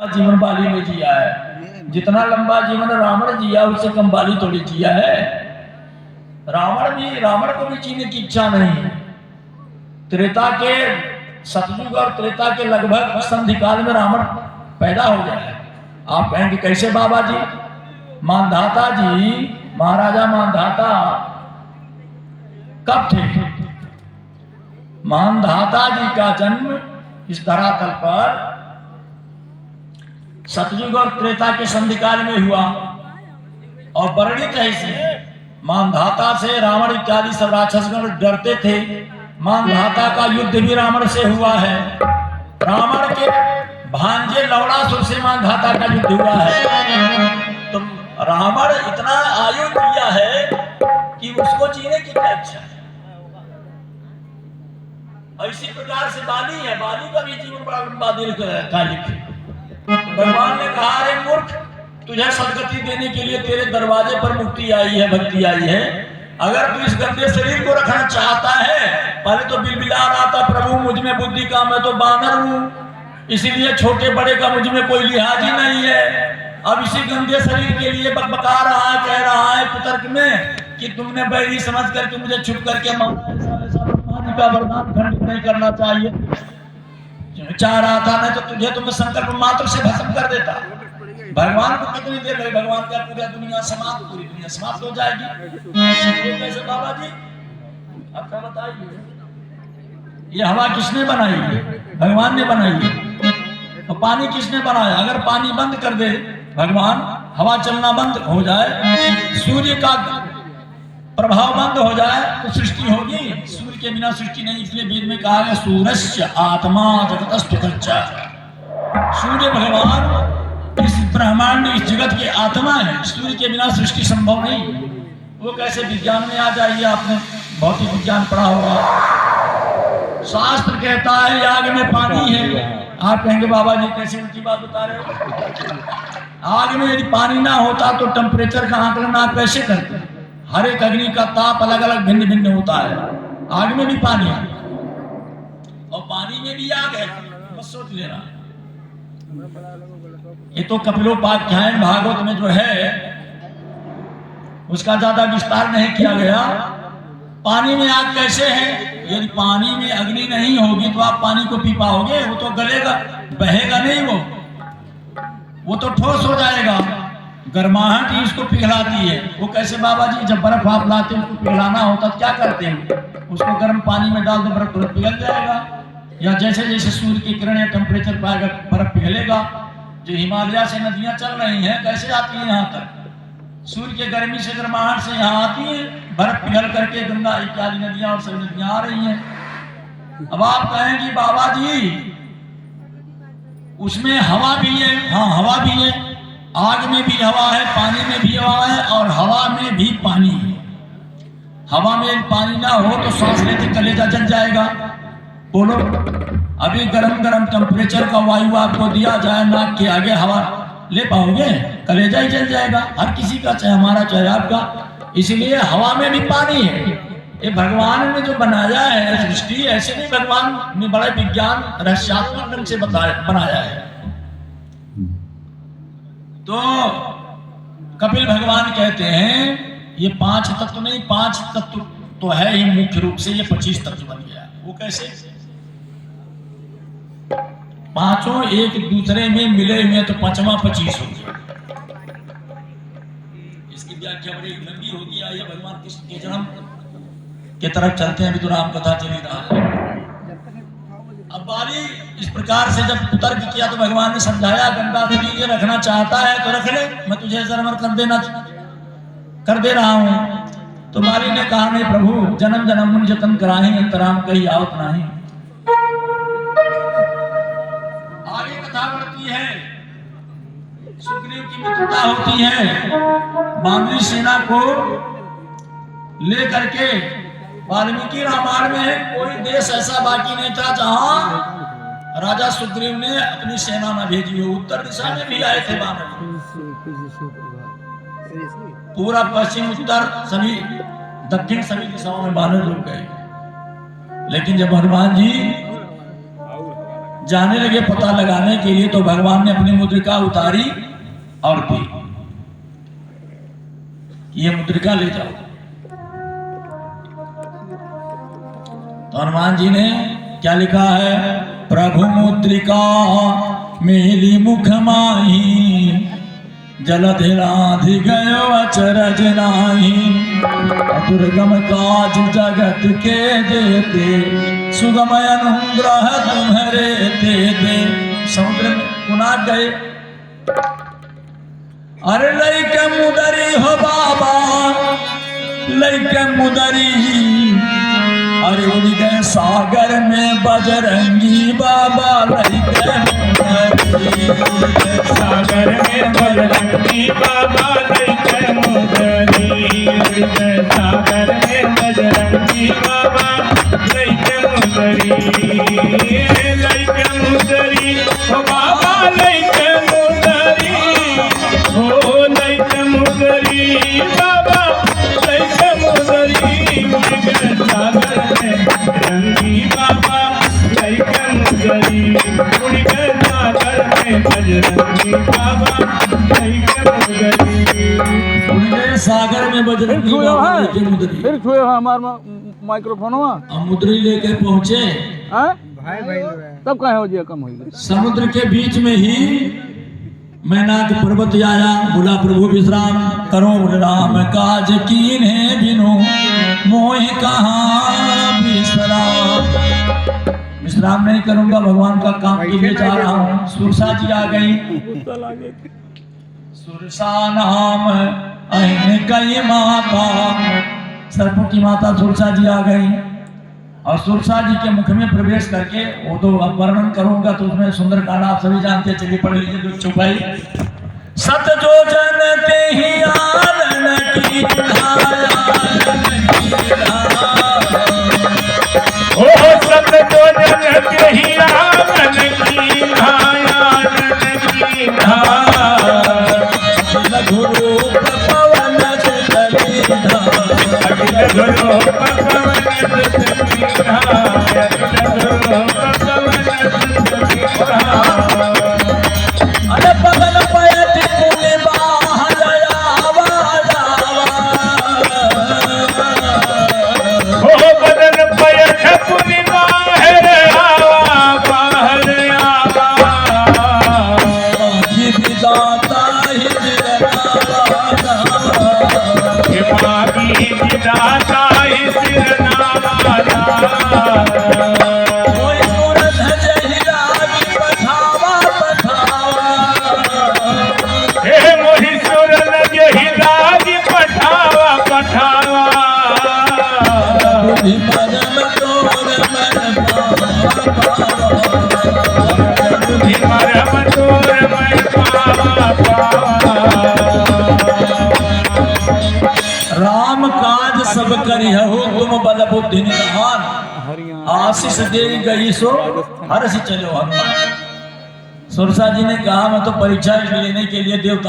जीवन बाली ने जिया है। जितना लंबा जीवन रावण जिया उससे कम बाली थोड़ी जिया है। रावण को भी जीने की इच्छा नहीं। त्रेता के सतयुग और त्रेता के लगभग संधि काल में रावण पैदा हो गया है। आप कहेंगे कैसे बाबा जी? मानधाता जी, महाराजा मानधाता कब थे? मानधाता जी का जन्म इस धरातल पर सतयुग और त्रेता के संधिकाल में हुआ और वर्णित है इसे। मानधाता से रावण इत्यादि सब राक्षसगण डरते थे। मानधाता का युद्ध भी रावण से हुआ है। रावण के भांजे लवणासुर से मानधाता का युद्ध हुआ है। तो रावण इतना आयु दिया है कि उसको जीने की क्या इच्छा है। इसी प्रकार से बाली है। बाली का भी जीवन बड़ा लंबा दीर्घकालिक है। भगवान ने कहा, अरे मूर्ख, तुझे सदगति देने के लिए तेरे दरवाजे पर मुक्ति आई है, भक्ति आई है। अगर तू इस गंदे शरीर को रखना चाहता है, पहले तो बिलबिला रहा था, प्रभु मुझ में बुद्धि का, मैं तो बानर हूं, इसीलिए छोटे बड़े का मुझ में कोई लिहाज ही नहीं है। अब इसी गंदे शरीर के लिए बकबका रहा है, कह रहा है कुतर्क में कि तुमने बैरी समझ करके मुझे छुप करके मारा का वरदान खंडित नहीं करना चाहिए। चाह रहा था नहीं तो तुझे तो मैं संकल्प मात्र से भस्म कर देता। भगवान को कितनी देर लगी? भगवान का पूरी दुनिया समाप्त हो जाएगी। कैसे बाबा जी आप क्या बताइए? ये हवा किसने बनाई है? भगवान ने बनाई है। तो पानी किसने बनाया? अगर पानी बंद कर दे भगवान, हवा चलना बंद हो जाए, सूर्य का प्रभाव बंद हो जाए तो सृष्टि होगी? सूर्य के बिना सृष्टि नहीं। इसलिए वेद में कहा गया सूर्यस्य आत्मा जगतस्तु कच्चा। सूर्य भगवान इस ब्रह्मांड इस जगत की आत्मा है। सूर्य के बिना सृष्टि संभव नहीं। वो कैसे? विज्ञान में आ जाइए, आपने भौतिक विज्ञान पढ़ा होगा। शास्त्र कहता है आग में पानी है। आप कहेंगे बाबा जी कैसे उनकी बात बता रहे हो? आग में यदि पानी ना होता तो टेम्परेचर का आकलन आप कैसे करते? हर एक अग्नि का ताप अलग अलग भिन्न भिन्न होता है। आग में भी पानी है और पानी में भी आग है, बस सोच लेना। ये तो कपिलोपाख्यान भागवत में जो है उसका ज्यादा विस्तार नहीं किया गया। पानी में आग कैसे है? यदि पानी में अग्नि नहीं होगी तो आप पानी को पी पाओगे? वो तो गलेगा, बहेगा नहीं, वो तो ठोस हो जाएगा। गर्माहट ही इसको पिघलाती है। वो कैसे बाबा जी? जब बर्फ आप लाते हैं उसको पिघलाना होता तो क्या करते हैं? उसको गर्म पानी में डाल दो, बर्फ तुरंत पिघल जाएगा। या जैसे जैसे सूर्य की किरण या टेम्परेचर पाएगा बर्फ पिघलेगा। जो हिमालय से नदियां चल रही हैं कैसे आती हैं यहाँ तक? सूर्य के गर्मी से, गर्माहट से यहाँ आती है, बर्फ पिघल करके गंगा इत्यादि नदियां और सभी नदियां आ रही हैं। अब आप कहेंगे बाबा जी उसमें हवा भी है। हाँ, हवा भी है। आग में भी हवा है, पानी में भी हवा है और हवा में भी पानी है। हवा में पानी ना हो तो सांस लेते कलेजा जल जाएगा। बोलो, अभी गरम गरम टेम्परेचर का वायु आपको दिया जाए, नाक के आगे हवा ले पाओगे? कलेजा ही जल जाएगा। हर किसी का, चाहे हमारा चाहे आपका। इसलिए हवा में भी पानी है। ये भगवान ने जो बनाया है सृष्टि, ऐसे नहीं भगवान ने बड़ा विज्ञान रहस्यात्मक ढंग से बनाया है। तो कपिल भगवान कहते हैं ये 5 तत्व नहीं, 5 तत्व तो है ही मुख्य रूप से, ये 25 तत्व बन गया। वो कैसे? पांचों एक दूसरे में मिले हुए तो 5वां 25 हो गया। इसकी व्याख्या बड़ी लंबी होगी। आइए भगवान कृष्ण के जन्म की तरफ चलते हैं। अभी तो राम कथा चली रहा है। अब बाली इस प्रकार से जब तर्क किया तो भगवान ने समझाया, गंगा शरीर ये रखना चाहता है तो रख ले, मैं तुझे जन्म कर दे रहा हूं। तो बाली ने कहा, नहीं प्रभु, जन्म जन्म मुन जतन कराही, अंतराम कही आवत नहीं। आगे कथा बढ़ती है। सुग्रीव की मित्रता होती है बानरी सेना को लेकर के। वाल्मीकि रामायण में कोई देश ऐसा बाकी नहीं था जहां राजा सुग्रीव ने अपनी सेना न भेजी हो। उत्तर दिशा में भी आए थे बानर, पूरा पश्चिम उत्तर सभी दक्षिण सभी दिशाओं में बानर रुक गए। लेकिन जब हनुमान जी जाने लगे पता लगाने के लिए, तो भगवान ने अपनी मुद्रिका उतारी और दी, ये मुद्रिका ले जाओ। तो हनुमान जी ने क्या लिखा है? प्रभु मुद्रिका मेली मुख माही, जलधिराधि गयो अचरज नाही। दुर्गम काज जगत के देते, सुगम अनुग्रह तुम्हारे देते। समुद्र में पुना गए, अरे लइके मुदरी हो बाबा, लइके मुदरी, अरे उड़ गए सागर में बजरंगी बाबा। लइके मुदरी, सागर में बजरंगी बाबा, लइके मुदरी, उड़ गए सागर में बजरंगी बाबा, लइके मुदरी, लइके मुदरी ओ बाबा, लइके मुदरी, ओ लइके मुदरी बाबा, लइके मुदरी, उड़ गए सागर में बजरंगी बाबा, लइके मुदरी, उड़ गए सागर में बजरंगी बाबा, लइके मुदरी। उड़ गए सागर में बजरंगी बाबा, लइके मुदरी। फिर छुए हो हमार माइक्रोफोन हुआ अब मुद्री लेके पहुंचे, भाई भाई तब कहे हो जी कम हो गई। समुद्र के बीच में ही मैनाक पर्वत आया, बोला प्रभु विश्राम करो, राम काज कीन्हे बिनु मोह कहाँ विश्राम। विश्राम नहीं करूंगा, भगवान का काम के लिए जा रहा हूँ। सुरसा जी आ गई, सुरसा नाम अहिन कई माता, सर्पों की माता सुरसा जी आ गई। और सुरसा जी के मुख में प्रवेश करके, वो तो अब वर्णन करूंगा तो उसमें सुंदर कांड आप सभी जानते, चलिए पढ़ लीजिए। जो चुपाई सत जो जन ते ही आलन की ओ सत जो जन के ही आनन की आनन की गुरु पवन चली गुरु पवन अरे बगल पैठ पुनि बाहर आवा जावा, ओ बदन पैठ पुनि बाहर आवा, बाहर आवा, जी विदाता ही जिरनावा, हे मागी विदाता ही सिरनावा, कोई मूरत जहि रागी पठावा पठावा, हे मोहि सुर यही रागी पठावा पठावा, बुद्धि परम तोर मन पावा, बुद्धि परम तोर मैं पावा पावा। राम काज सब करिहु तुम बल बुद्धि निधान, आशीष दे गई सो हर्ष चलो हनुमान। सुरसा जी ने कहा मैं तो परीक्षा लेने के लिए देवता